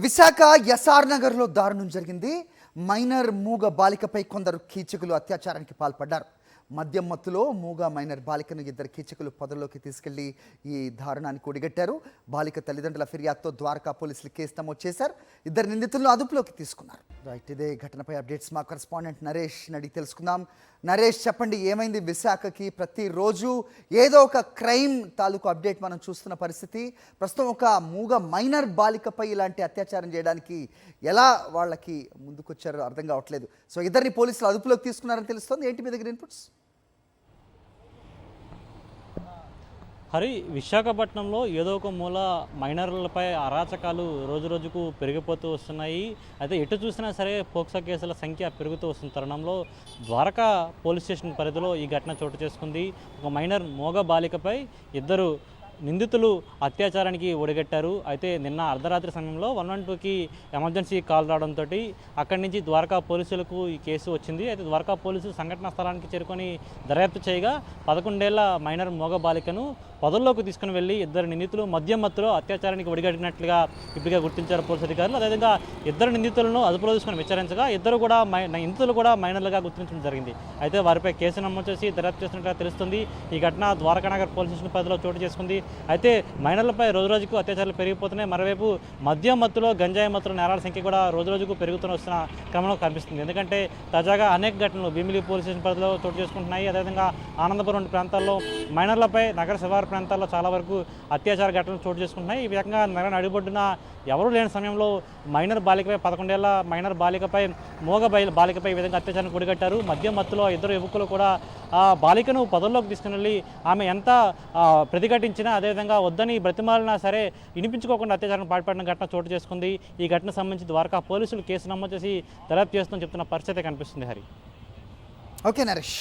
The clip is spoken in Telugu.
విశాఖ ఎస్ఆర్ నగర్లో దారుణం జరిగింది. మైనర్ మూగ బాలికపై కొందరు కీచకులు అత్యాచారానికి పాల్పడ్డారు. మద్యం మత్తులో మూగ మైనర్ బాలికను ఇద్దరు కీచకులు పొదల్లోకి తీసుకెళ్లి ఈ దారుణానికి ఒడిగట్టారు. బాలిక తల్లిదండ్రుల ఫిర్యాదుతో ద్వారకా పోలీసులు కేసు నమోదు చేశారు. ఇద్దరు నిందితులను అదుపులోకి తీసుకున్నారు. రైట్, ఇదే ఘటనపై అప్డేట్స్ మా కరెస్పాండెంట్ నరేష్ అడిగి తెలుసుకుందాం. నరేష్, చెప్పండి, ఏమైంది విశాఖకి? ప్రతిరోజు ఏదో ఒక క్రైమ్ తాలూకు అప్డేట్ మనం చూస్తున్న పరిస్థితి. ప్రస్తుతం ఒక మూగ మైనర్ బాలికపై ఇలాంటి అత్యాచారం చేయడానికి ఎలా వాళ్ళకి ముందుకొచ్చారో అర్థం కావట్లేదు. సో ఇద్దరిని పోలీసులు అదుపులోకి తీసుకున్నారని తెలుస్తోంది. ఏంటి మీ దగ్గర ఇన్పుట్స్? హరి, విశాఖపట్నంలో ఏదో ఒక మూల మైనర్లపై అరాచకాలు రోజు రోజుకు పెరిగిపోతూ వస్తున్నాయి. అయితే ఎటు చూసినా సరే పోక్సో కేసుల సంఖ్య పెరుగుతూ వస్తున్న తరుణంలో ద్వారకా పోలీస్ స్టేషన్ పరిధిలో ఈ ఘటన చోటు చేసుకుంది. ఒక మైనర్ మోగ బాలికపై ఇద్దరు నిందితులు అత్యాచారానికి ఒడిగట్టారు. అయితే నిన్న అర్ధరాత్రి సమయంలో 112కి ఎమర్జెన్సీ కాల్ రావడంతో అక్కడి నుంచి ద్వారకా పోలీసులకు ఈ కేసు వచ్చింది. అయితే ద్వారకా పోలీసులు సంఘటనా స్థలానికి చేరుకొని దర్యాప్తు చేయగా 11 ఏళ్ల మైనర్ మోగ బాలికను పొదల్లోకి తీసుకుని వెళ్ళి ఇద్దరు నిందితులు మద్యం మత్తులో అత్యాచారానికి ఒడిగట్టినట్లుగా ఇప్పటికే గుర్తించారు పోలీసు అధికారులు. అదేవిధంగా ఇద్దరు నిందితులను అదుపులో తీసుకుని విచారించగా నిందితులు కూడా మైనర్లుగా గుర్తించడం జరిగింది. అయితే వారిపై కేసు నమోదు చేసి దర్యాప్తు చేస్తున్నట్టుగా తెలుస్తుంది. ఈ ఘటన ద్వారకా నగర్ పోలీస్ స్టేషన్ పరిధిలో చోటు చేసుకుంది. అయితే మైనర్లపై రోజు రోజుకు అత్యాచారాలు పెరిగిపోతున్నాయి. మరోవైపు మద్యం మత్తులో గంజాయి మత్తులో నేరాల సంఖ్య కూడా రోజు రోజుకు పెరుగుతూ వస్తున్న క్రమంలో కనిపిస్తుంది. ఎందుకంటే తాజాగా అనేక ఘటనలు భీమిలి పోలీస్ స్టేషన్ పరిధిలో చోటు చేసుకుంటున్నాయి. అదేవిధంగా ఆనందపురం వంటి ప్రాంతాల్లో మైనర్లపై నగర శివారు ప్రాంతాల్లో చాలా వరకు అత్యాచార ఘటనలు చోటు చేసుకుంటున్నాయి. ఈ విధంగా నగర నడిబొడ్డున ఎవరూ లేని సమయంలో మైనర్ బాలికపై 11 ఏళ్ల మైనర్ బాలికపై బాలికపై ఈ విధంగా అత్యాచారానికి ఒడిగట్టారు. మద్యం మత్తులో ఇద్దరు యువకులు కూడా ఆ బాలికను పొదల్లోకి తీసుకుని వెళ్ళి ఆమె ఎంత ప్రతిఘటించినా అదేవిధంగా వద్దని బ్రతిమాలినా సరే వినిపించుకోకుండా అత్యాచారం పాల్పడిన ఘటన చోటు చేసుకుంది. ఈ ఘటనకు సంబంధించి ద్వారకా పోలీసులు కేసు నమోదు చేసి దర్యాప్తు చేస్తుందని చెప్తున్న పరిస్థితి కనిపిస్తుంది. హరి, ఓకే నరేష్.